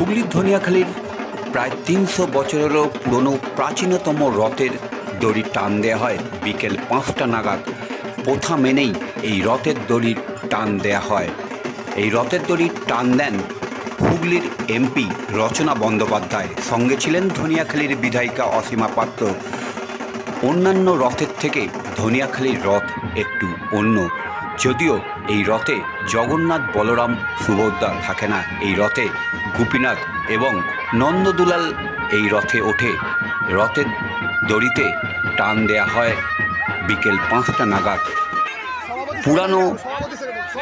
হুগলির ধনিয়াখালীর প্রায় ৩০০ বছরেরও পুরনো প্রাচীনতম রথের দড়ি টান দেওয়া হয় বিকেল ৫টা নাগাদ। প্রথা মেনেই এই রথের দড়ির টান দেওয়া হয়। এই রথের দড়ি টান দেন হুগলির এমপি রচনা বন্দ্যোপাধ্যায়, সঙ্গে ছিলেন ধনিয়াখালীর বিধায়িকা অসীমা পাত্র। অন্যান্য রথের থেকে ধনিয়াখালীর রথ একটু অন্য, যদিও এই রথে জগন্নাথ, বলরাম, সুভদ্রা থাকে না। এই রথে গোপীনাথ এবং নন্দদুলাল এই রথে ওঠে। রথের দড়িতে টান দেয়া হয় বিকেল ৫টা নাগাদ। পুরানো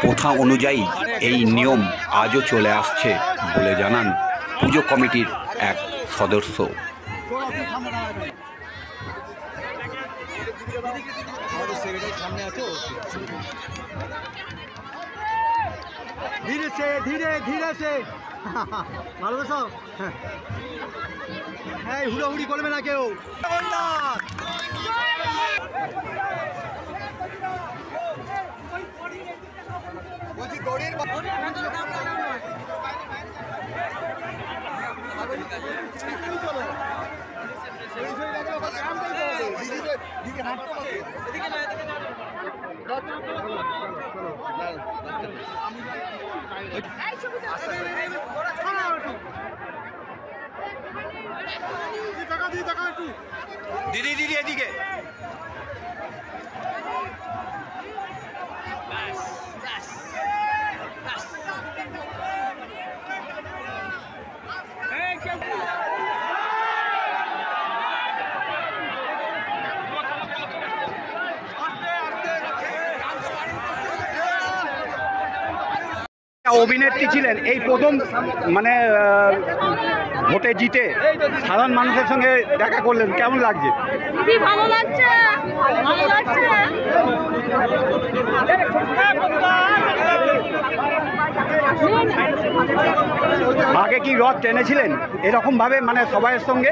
প্রথা অনুযায়ী এই নিয়ম আজও চলে আসছে বলে জানান পুজো কমিটির এক সদস্য। ধীরে সে ধীরে ধীরে সে ভালো তো সব। হ্যাঁ, হুড়োহুড়ি করবে না কেউ। দিদি দিদি এদিকে। অভিনেত্রী ছিলেন, এই প্রথম মানে ভোটে জিতে সাধারণ মানুষের সঙ্গে দেখা করলেন, কেমন লাগছে? দিদি ভালো লাগছে, ভালো লাগছে। আগে কি রথ টেনেছিলেন এরকম ভাবে, মানে সবাইয়ের সঙ্গে?